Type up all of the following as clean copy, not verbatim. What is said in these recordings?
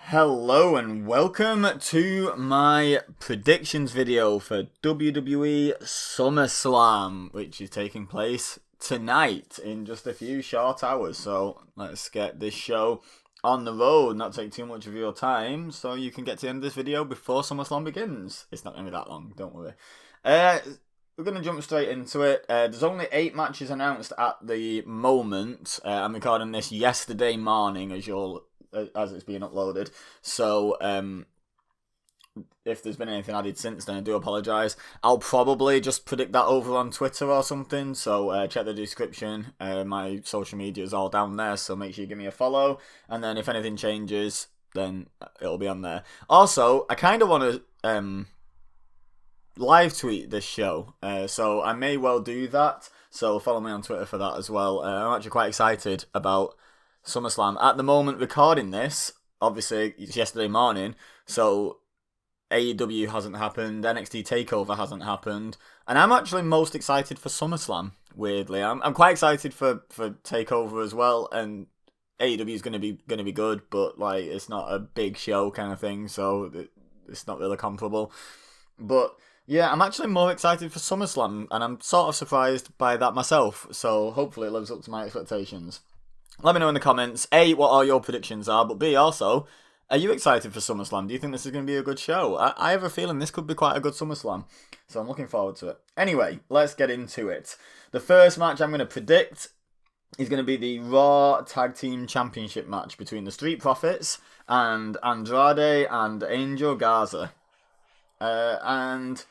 Hello and welcome to my predictions video for WWE Summerslam, which is taking place tonight in just a few short hours. So let's get this show on the road, not take too much of your time, so you can get to the end of this video before SummerSlam begins. It's not going to be that long, don't worry. We're going to jump straight into it. There's only 8 matches announced at the moment. I'm recording this yesterday morning as it's being uploaded. So if there's been anything added since then, I do apologise. I'll probably just predict that over on Twitter or something. So check the description. My social media is all down there, so make sure you give me a follow. And then if anything changes, then it'll be on there. Also, I kind of want to live tweet this show, so I may well do that. So follow me on Twitter for that as well. I'm actually quite excited about SummerSlam. At the moment recording this, obviously it's yesterday morning, so AEW hasn't happened, NXT TakeOver hasn't happened, and I'm actually most excited for SummerSlam, weirdly. I'm quite excited for TakeOver as well, and AEW is going to be good, but like it's not a big show kind of thing, so it's not really comparable. But yeah, I'm actually more excited for SummerSlam, and I'm sort of surprised by that myself, so hopefully it lives up to my expectations. Let me know in the comments, A, what all your predictions are, but B, also, are you excited for SummerSlam? Do you think this is going to be a good show? I have a feeling this could be quite a good SummerSlam, so I'm looking forward to it. Anyway, let's get into it. The first match I'm going to predict is going to be the Raw Tag Team Championship match between the Street Profits and Andrade and Angel Garza. And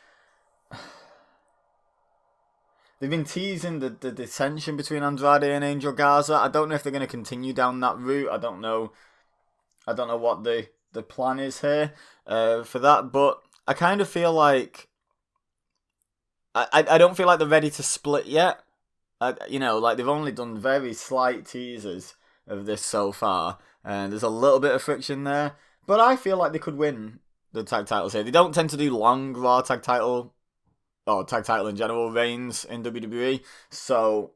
they've been teasing the dissension between Andrade and Angel Garza. I don't know if they're going to continue down that route. I don't know what the plan is here for that. But I kind of feel like I don't feel like they're ready to split yet. Like they've only done very slight teasers of this so far, and there's a little bit of friction there. But I feel like they could win the tag titles here. They don't tend to do long Raw tag title or tag title in general reigns in WWE. So,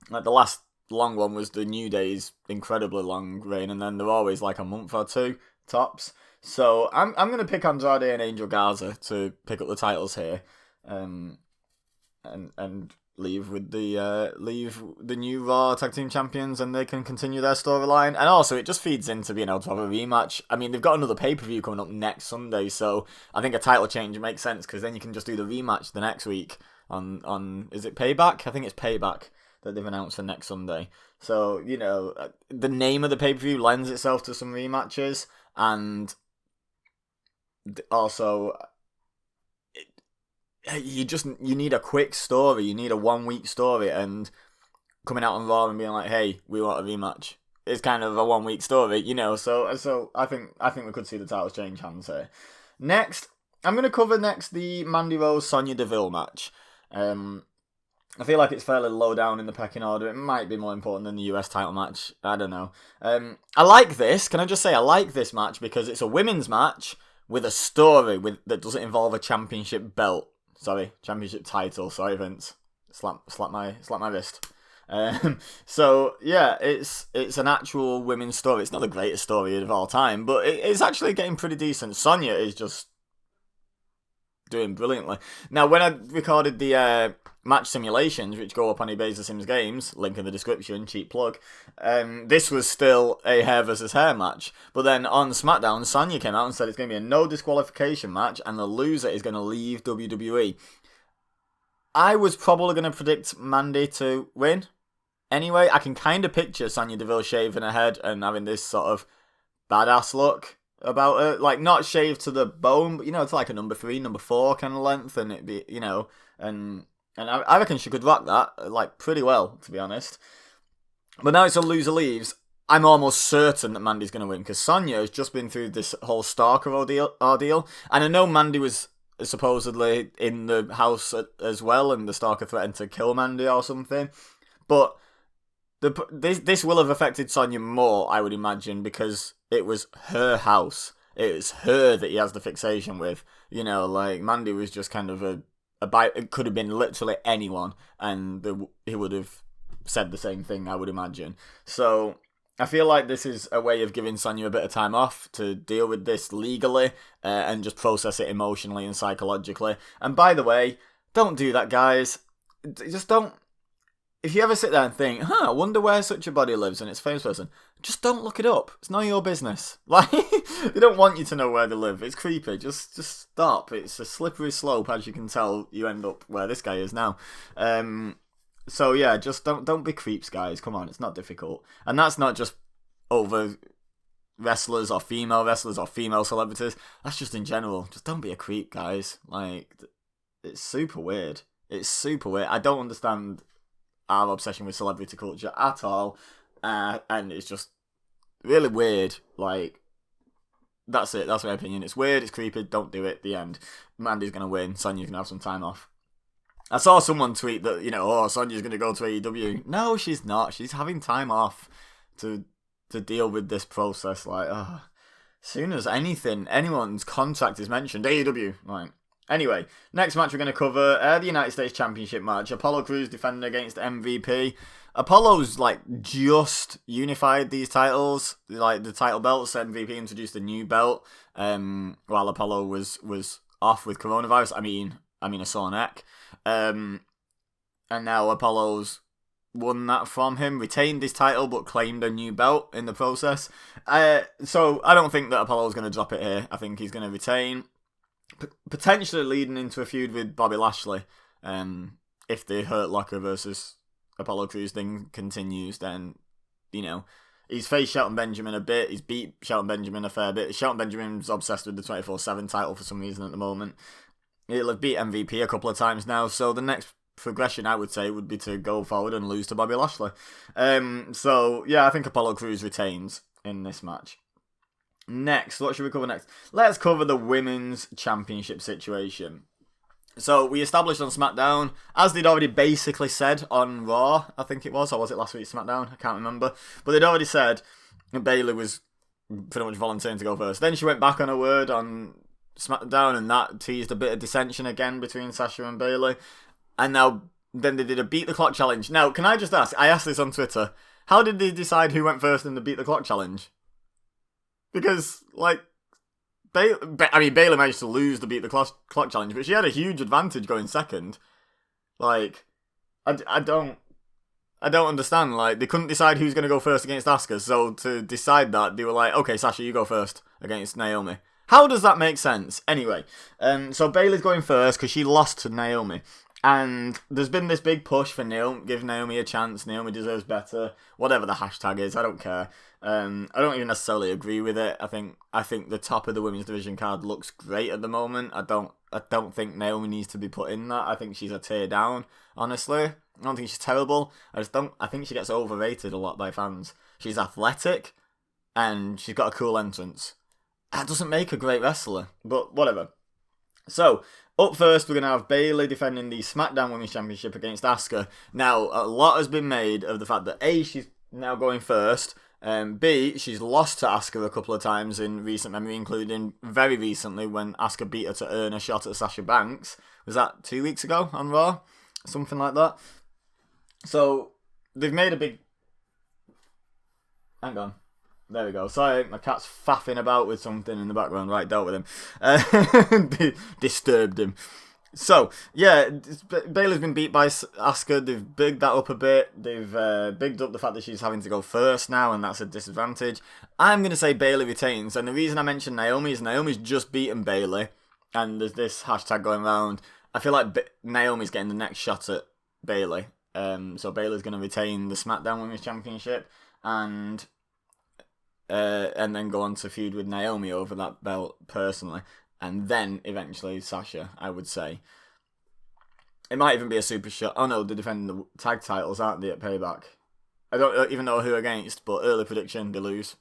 like the last long one was the New Day's incredibly long reign, and then they're always like a month or two tops. So I'm gonna pick Andrade and Angel Garza to pick up the titles here, and leave the new Raw Tag Team Champions, and they can continue their storyline. And also, it just feeds into being able to have a rematch. I mean, they've got another pay-per-view coming up next Sunday, so I think a title change makes sense, because then you can just do the rematch the next week on is it Payback? I think it's Payback that they've announced for next Sunday. So, the name of the pay-per-view lends itself to some rematches, and also you need a quick story. You need a 1 week story, and coming out on Raw and being like, "Hey, we want a rematch." It's kind of a 1 week story, So I think we could see the titles change hands here. Next, I'm going to cover the Mandy Rose Sonya Deville match. I feel like it's fairly low down in the pecking order. It might be more important than the US title match. I don't know. I like this. Can I just say I like this match because it's a women's match with a story that doesn't involve a championship belt. Sorry, championship title. Sorry, Vince. Slap my wrist. So yeah, it's an actual women's story. It's not the greatest story of all time, but it's actually getting pretty decent. Sonya is just doing brilliantly. Now, when I recorded the match simulations, which go up on EBEZAsimsgames, link in the description, cheap plug, this was still a hair versus hair match. But then on SmackDown, Sonya came out and said it's going to be a no disqualification match, and the loser is going to leave WWE. I was probably going to predict Mandy to win. Anyway, I can kind of picture Sonya Deville shaving her head and having this sort of badass look about her. Like, not shaved to the bone, but, it's like a number 3, number 4 kind of length, and it'd be, and I reckon she could rock that, like, pretty well, to be honest. But now it's a loser leaves. I'm almost certain that Mandy's going to win, because Sonya has just been through this whole Stalker ordeal, and I know Mandy was supposedly in the house as well, and the Stalker threatened to kill Mandy or something, but this will have affected Sonya more, I would imagine, because it was her house. It was her that he has the fixation with. Like, Mandy was just kind of it could have been literally anyone, and he would have said the same thing, I would imagine. So I feel like this is a way of giving Sonya a bit of time off to deal with this legally and just process it emotionally and psychologically. And by the way, don't do that, guys. Just don't. If you ever sit there and think, I wonder where such a body lives and it's a famous person, just don't look it up. It's none of your business. Like, they don't want you to know where they live. It's creepy. Just stop. It's a slippery slope, as you can tell. You end up where this guy is now. So yeah, just don't be creeps, guys. Come on, it's not difficult. And that's not just over wrestlers or female celebrities. That's just in general. Just don't be a creep, guys. Like, it's super weird. It's super weird. I don't understand our obsession with celebrity culture at all, and it's just really weird. Like, that's it. That's my opinion. It's weird. It's creepy. Don't do it. The end. Mandy's gonna win. Sonya's gonna have some time off. I saw someone tweet that, Sonya's gonna go to AEW. No, she's not. She's having time off to deal with this process. Like, as soon as anyone's contract is mentioned, AEW. Like, anyway, next match we're going to cover the United States Championship match. Apollo Crews defending against MVP. Apollo's just unified these titles, like the title belts. MVP introduced a new belt while Apollo was off with coronavirus. I mean a sore neck. And now Apollo's won that from him, retained his title, but claimed a new belt in the process. So I don't think that Apollo's going to drop it here. I think he's going to retain, potentially leading into a feud with Bobby Lashley. If the Hurt Locker versus Apollo Crews thing continues, then, he's faced Shelton Benjamin a bit. He's beat Shelton Benjamin a fair bit. Shelton Benjamin's obsessed with the 24/7 title for some reason at the moment. He'll have beat MVP a couple of times now, so the next progression, I would say, would be to go forward and lose to Bobby Lashley. So, yeah, I think Apollo Crews retains in this match. Next, what should we cover next? Let's cover the Women's Championship situation. So, we established on SmackDown, as they'd already basically said on Raw, I think it was, or was it last week's SmackDown? I can't remember. But they'd already said that Bayley was pretty much volunteering to go first. Then she went back on her word on SmackDown, and that teased a bit of dissension again between Sasha and Bayley. And now, then they did a Beat the Clock challenge. Now, can I just ask, I asked this on Twitter, how did they decide who went first in the Beat the Clock challenge? Because, Bayley managed to lose the Beat the Clock challenge, but she had a huge advantage going second. Like, I don't understand. Like, they couldn't decide who's going to go first against Asuka, so to decide that, they were like, okay, Sasha, you go first against Naomi. How does that make sense? Anyway, so Bayley's going first because she lost to Naomi. And there's been this big push for give Naomi a chance. Naomi deserves better. Whatever the hashtag is, I don't care. I don't even necessarily agree with it. I think the top of the women's division card looks great at the moment. I don't think Naomi needs to be put in that. I think she's a tear down, honestly. I don't think she's terrible. I think she gets overrated a lot by fans. She's athletic and she's got a cool entrance. That doesn't make a great wrestler, but whatever. So, up first, we're going to have Bayley defending the SmackDown Women's Championship against Asuka. Now, a lot has been made of the fact that A, she's now going first, B, she's lost to Asuka a couple of times in recent memory, including very recently when Asuka beat her to earn a shot at Sasha Banks. Was that 2 weeks ago on Raw? Something like that. So, they've made a big... Hang on. There we go. Sorry, my cat's faffing about with something in the background. Right, dealt with him. Disturbed him. So, yeah, Bayley's been beat by Asuka. They've bigged that up a bit. They've bigged up the fact that she's having to go first now, and that's a disadvantage. I'm going to say Bayley retains, and the reason I mentioned Naomi is Naomi's just beaten Bayley, and there's this hashtag going around. I feel like Naomi's getting the next shot at Bayley. So Bayley's going to retain the SmackDown Women's Championship, and then go on to feud with Naomi over that belt personally, and then eventually Sasha, I would say. It might even be a super shot. Oh no, they're defending the tag titles, aren't they, at Payback? I don't even know who against, but early prediction, they lose.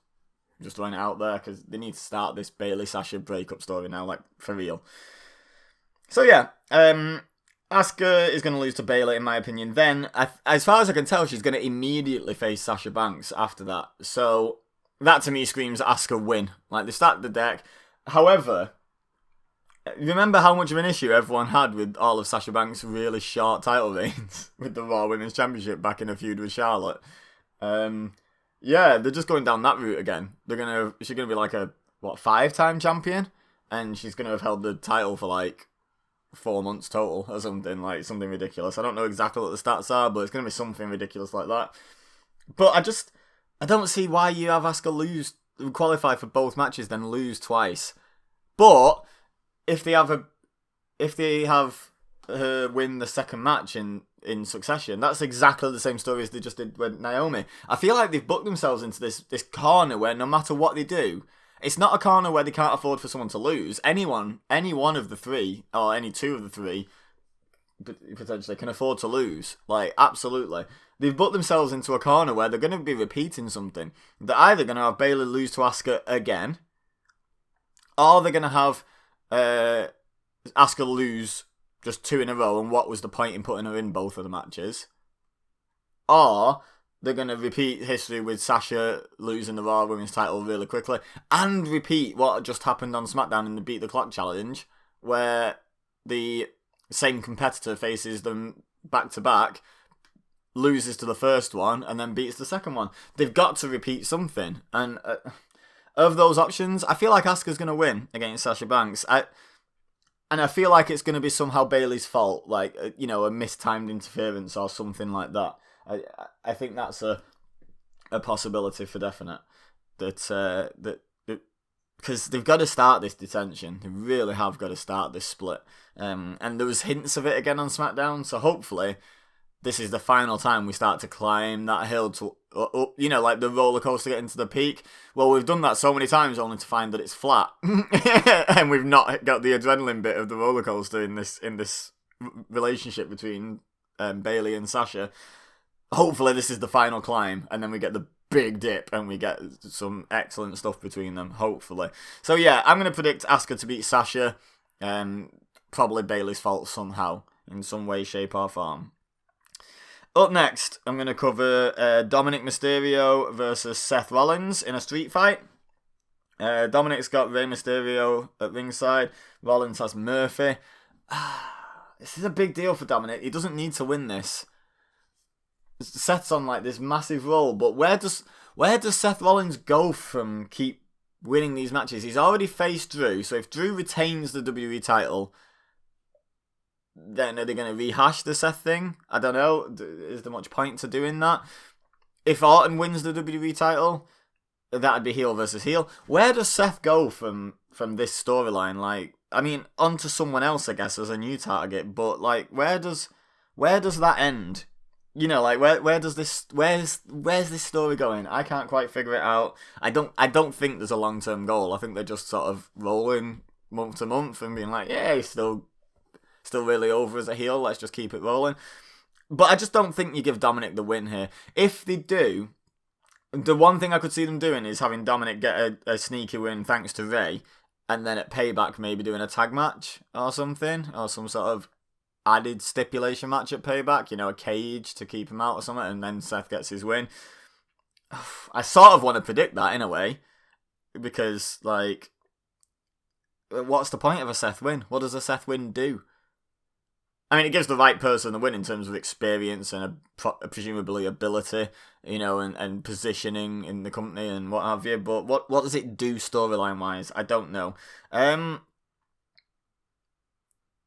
Just throwing it out there, because they need to start this Bayley-Sasha breakup story now, like, for real. So yeah, Asuka is going to lose to Bayley, in my opinion. Then, as far as I can tell, she's going to immediately face Sasha Banks after that. So that to me screams Asuka win. Like, they stacked the deck. However, remember how much of an issue everyone had with all of Sasha Banks' really short title reigns with the Raw Women's Championship back in a feud with Charlotte? Yeah, they're just going down that route again. She's gonna be like a 5-time champion, and she's gonna have held the title for like 4 months total or something, like something ridiculous. I don't know exactly what the stats are, but it's gonna be something ridiculous like that. But I don't see why you have Asuka qualify for both matches, then lose twice. But if they have her win the second match in succession, that's exactly the same story as they just did with Naomi. I feel like they've booked themselves into this corner where no matter what they do, it's not a corner where they can't afford for someone to lose. Any one of the three, or any two of the three, potentially can afford to lose. Like, absolutely. They've booked themselves into a corner where they're going to be repeating something. They're either going to have Bayley lose to Asuka again, or they're going to have Asuka lose just 2 in a row, and what was the point in putting her in both of the matches? Or they're going to repeat history with Sasha losing the Raw Women's title really quickly, and repeat what just happened on SmackDown in the Beat the Clock challenge, where the same competitor faces them back to back, loses to the first one, and then beats the second one. They've got to repeat something. And of those options, I feel like Asuka's going to win against Sasha Banks. And I feel like it's going to be somehow Bayley's fault, like, a mistimed interference or something like that. I think that's a possibility for definite. That because they've got to start this detention. They really have got to start this split. And there was hints of it again on SmackDown, so hopefully this is the final time we start to climb that hill to up, like the roller coaster getting to the peak. Well, we've done that so many times only to find that it's flat, and we've not got the adrenaline bit of the roller coaster in this relationship between Bayley and Sasha. Hopefully, this is the final climb, and then we get the big dip, and we get some excellent stuff between them. Hopefully, so yeah, I'm gonna predict Asuka to beat Sasha. Probably Bayley's fault somehow, in some way, shape, or form. Up next, I'm going to cover Dominic Mysterio versus Seth Rollins in a street fight. Dominic's got Rey Mysterio at ringside. Rollins has Murphy. This is a big deal for Dominic. He doesn't need to win this. Seth's on like this massive roll, but where does Seth Rollins go from keep winning these matches? He's already faced Drew, so if Drew retains the WWE title, then are they going to rehash the Seth thing? I don't know. Is there much point to doing that? If Orton wins the WWE title, that'd be heel versus heel. Where does Seth go from this storyline? Like, I mean, onto someone else, I guess, as a new target. But like, where does that end? Like where's this story going? I can't quite figure it out. I don't think there's a long-term goal. I think they're just sort of rolling month to month and being like, yeah, he's still really over as a heel, let's just keep it rolling. But I just don't think you give Dominic the win here. If they do, the one thing I could see them doing is having Dominic get a sneaky win thanks to Rey, and then at Payback maybe doing a tag match or something, or some sort of added stipulation match at Payback, a cage to keep him out or something, and then Seth gets his win. I sort of want to predict that in a way, because, like, what's the point of a Seth win? What does a Seth win do? I mean, it gives the right person the win in terms of experience and presumably ability, and positioning in the company and what have you. But what does it do storyline-wise? I don't know.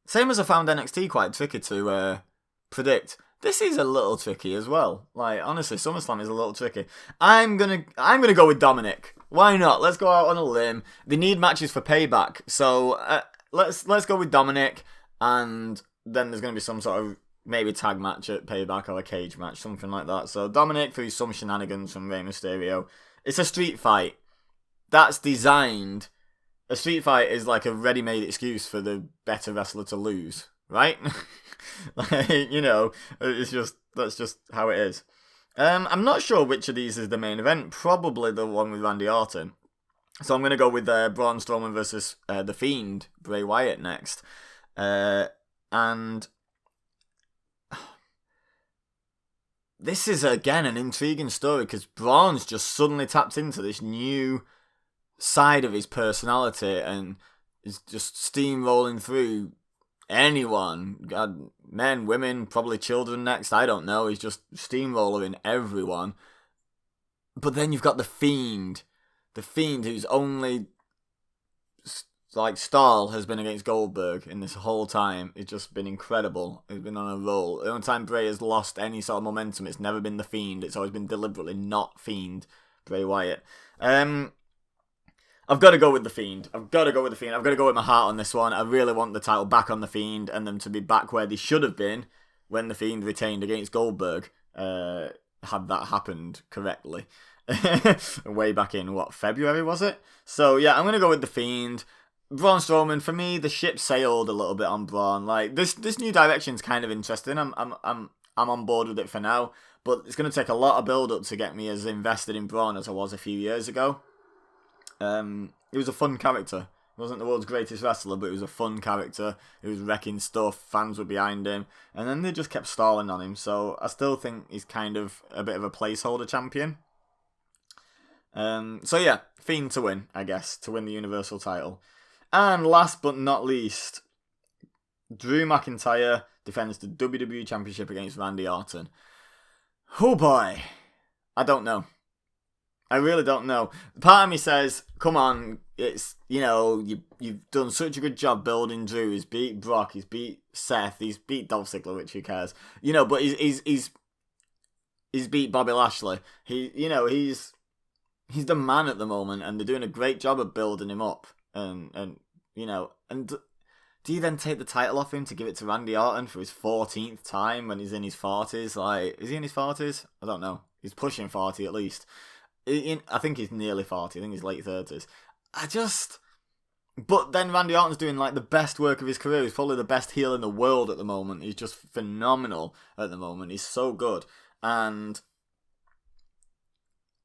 Same as I found NXT quite tricky to predict. This is a little tricky as well. Like, honestly, SummerSlam is a little tricky. I'm gonna go with Dominic. Why not? Let's go out on a limb. They need matches for Payback, so let's go with Dominic, and then there's going to be some sort of maybe tag match at Payback or a cage match, something like that. So Dominic through some shenanigans from Rey Mysterio. It's a street fight. That's designed. A street fight is like a ready-made excuse for the better wrestler to lose, right? That's just how it is. I'm not sure which of these is the main event. Probably the one with Randy Orton. So I'm going to go with Braun Strowman versus The Fiend, Bray Wyatt next. And this is, again, an intriguing story because Braun's just suddenly tapped into this new side of his personality and is just steamrolling through anyone. God, men, women, probably children next, I don't know. He's just steamrolling everyone. But then you've got the Fiend. The Fiend, whose only stall has been against Goldberg in this whole time. It's just been incredible. He's been on a roll. The only time Bray has lost any sort of momentum, it's never been the Fiend. It's always been deliberately not Fiend Bray Wyatt. I've got to go with the Fiend. I've got to go with my heart on this one. I really want the title back on the Fiend and them to be back where they should have been when the Fiend retained against Goldberg. Had that happened correctly. Way back in, February was it? So yeah, I'm going to go with the Fiend. Braun Strowman, for me, the ship sailed a little bit on Braun. Like this new direction's kind of interesting. I'm on board with it for now, but it's going to take a lot of build up to get me as invested in Braun as I was a few years ago. He was a fun character. He wasn't the world's greatest wrestler, but he was a fun character. He was wrecking stuff. Fans were behind him, and then they just kept stalling on him. So I still think he's kind of a bit of a placeholder champion. So yeah, Fiend to win, I guess, to win the Universal title. And last but not least, Drew McIntyre defends the WWE Championship against Randy Orton. Oh boy, I don't know. I really don't know. Part of me says, come on, it's, you've done such a good job building Drew. He's beat Brock, he's beat Seth, he's beat Dolph Ziggler, which who cares? But he's beat Bobby Lashley. He's the man at the moment, and they're doing a great job of building him up. And do you then take the title off him to give it to Randy Orton for his 14th time when he's in his 40s? Like, is he in his 40s? I don't know. He's pushing 40 at least. I think he's nearly 40. I think he's late 30s. But then Randy Orton's doing like the best work of his career. He's probably the best heel in the world at the moment. He's just phenomenal at the moment. He's so good. And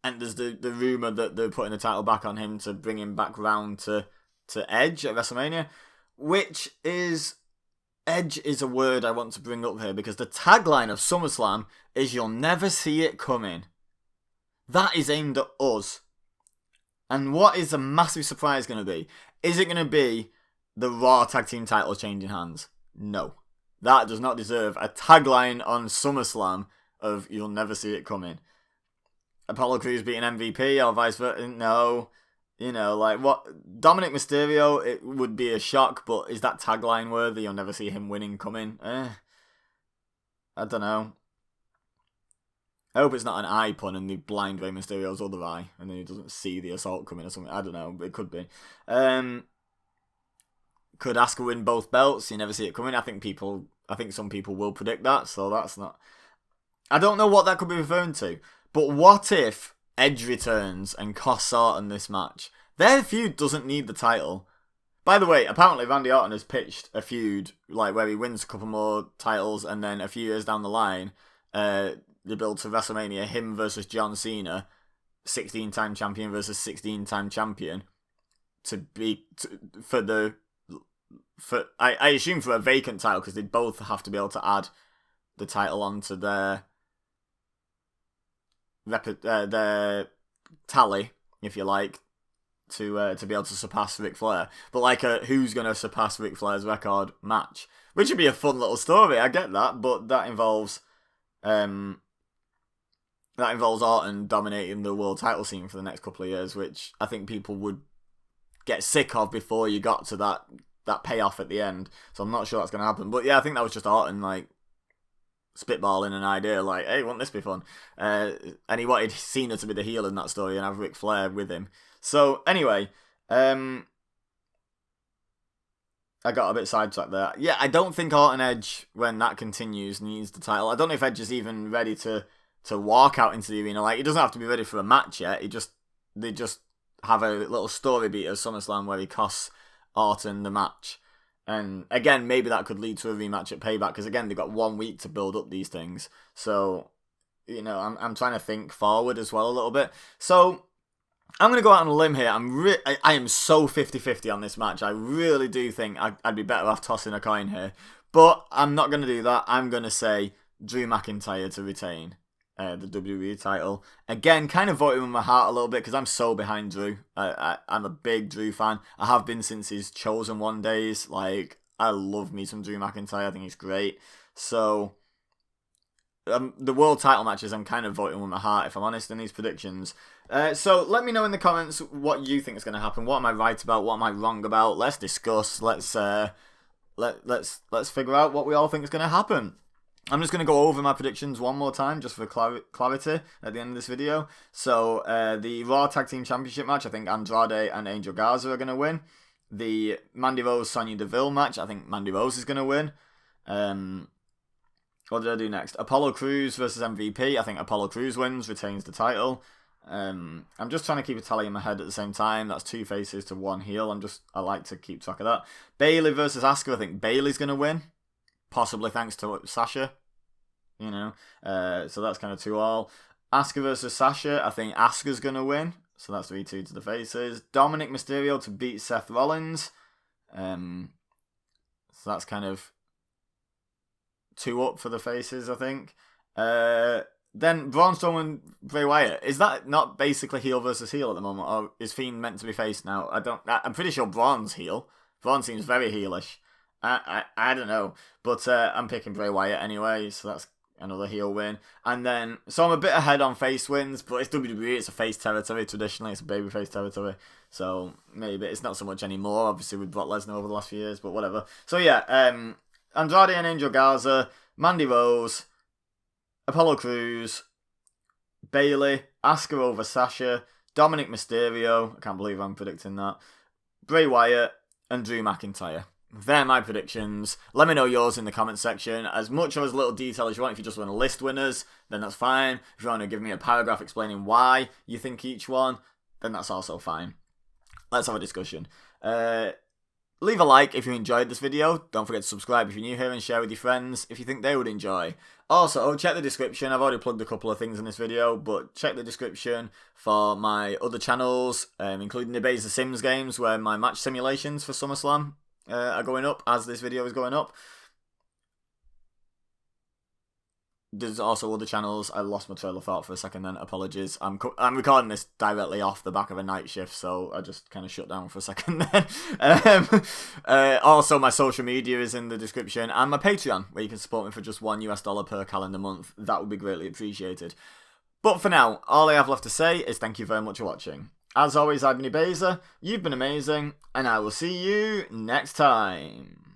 there's the rumour that they're putting the title back on him to bring him back round to Edge at WrestleMania. Which is... Edge is a word I want to bring up here because the tagline of SummerSlam is "You'll never see it coming." That is aimed at us. And what is the massive surprise going to be? Is it going to be the Raw Tag Team titles changing hands? No. That does not deserve a tagline on SummerSlam of "You'll never see it coming." Apollo Crews beating MVP or vice versa? No. What? Dominic Mysterio, it would be a shock, but is that tagline worthy? You'll never see him winning coming? I don't know. I hope it's not an eye pun and they blind Rey Mysterio's other eye and then he doesn't see the assault coming or something. I don't know, but it could be. Could Asuka win both belts? You never see it coming. I think some people will predict that, so that's not... I don't know what that could be referring to, but what if Edge returns and costs Orton this match? Their feud doesn't need the title. By the way, apparently Randy Orton has pitched a feud like where he wins a couple more titles and then a few years down the line, they build to WrestleMania, him versus John Cena, 16-time champion versus 16-time champion, I assume for a vacant title because they'd both have to be able to add the title onto their tally, if you like, to be able to surpass Ric Flair. But like who's going to surpass Ric Flair's record match, which would be a fun little story. I get that, but that involves Orton dominating the world title scene for the next couple of years, which I think people would get sick of before you got to that payoff at the end. So I'm not sure that's going to happen. But yeah, I think that was just Orton like spitballing an idea like, hey, won't this be fun? And he wanted Cena to be the heel in that story and have Ric Flair with him. So anyway, I got a bit sidetracked there. Yeah, I don't think Orton Edge, when that continues, needs the title. I don't know if Edge is even ready to walk out into the arena. Like, he doesn't have to be ready for a match yet. They just have a little story beat at SummerSlam where he costs Orton the match. And again, maybe that could lead to a rematch at Payback, because again, they've got 1 week to build up these things. So, I'm trying to think forward as well a little bit. So, I'm going to go out on a limb here. I am so 50-50 on this match. I really do think I'd be better off tossing a coin here. But I'm not going to do that. I'm going to say Drew McIntyre to retain the WWE title. Again, kind of voting with my heart a little bit because I'm so behind Drew. I'm a big Drew fan. I have been since his Chosen One days. Like, I love me some Drew McIntyre. I think he's great. So, the world title matches, I'm kind of voting with my heart, if I'm honest, in these predictions. So let me know in the comments what you think is going to happen. What am I right about? What am I wrong about? Let's discuss. Let's figure out what we all think is going to happen. I'm just going to go over my predictions one more time, just for clarity at the end of this video. So, the Raw Tag Team Championship match, I think Andrade and Angel Garza are going to win. The Mandy Rose Sonya Deville match, I think Mandy Rose is going to win. What did I do next? Apollo Crews versus MVP. I think Apollo Crews wins, retains the title. I'm just trying to keep a tally in my head at the same time. That's 2 faces to 1 heel. I like to keep track of that. Bayley versus Asuka. I think Bayley's going to win. Possibly thanks to Sasha. You know. So that's kind of 2-all. Asuka versus Sasha. I think Asuka's going to win. So that's 3-2 to the faces. Dominic Mysterio to beat Seth Rollins. So that's kind of 2 up for the faces, I think. Then Braun Strowman, Bray Wyatt. Is that not basically heel versus heel at the moment? Or is Fiend meant to be face now? I'm pretty sure Braun's heel. Braun seems very heelish. I don't know. But I'm picking Bray Wyatt anyway, so that's another heel win. And then, so I'm a bit ahead on face wins, but it's WWE, it's a face territory. Traditionally, it's a babyface territory. So maybe it's not so much anymore, obviously, with Brock Lesnar over the last few years, but whatever. So yeah, Andrade and Angel Garza, Mandy Rose, Apollo Crews, Bayley, Asuka over Sasha, Dominic Mysterio, I can't believe I'm predicting that, Bray Wyatt, and Drew McIntyre. They're my predictions. Let me know yours in the comment section. As much or as little detail as you want. If you just want to list winners, then that's fine. If you want to give me a paragraph explaining why you think each one, then that's also fine. Let's have a discussion. Leave a like if you enjoyed this video. Don't forget to subscribe if you're new here and share with your friends if you think they would enjoy. Also, check the description. I've already plugged a couple of things in this video, but check the description for my other channels, including the EBEZASimsgames, where my match simulations for SummerSlam are going up as this video is going up. There's also other channels. I lost my trail of thought for a second then. Apologies. I'm recording this directly off the back of a night shift, so I just kind of shut down for a second then. Also, my social media is in the description, and my Patreon, where you can support me for just $1 per calendar month. That would be greatly appreciated. But for now, all I have left to say is thank you very much for watching. As always, I've been EBEZA, you've been amazing, and I will see you next time.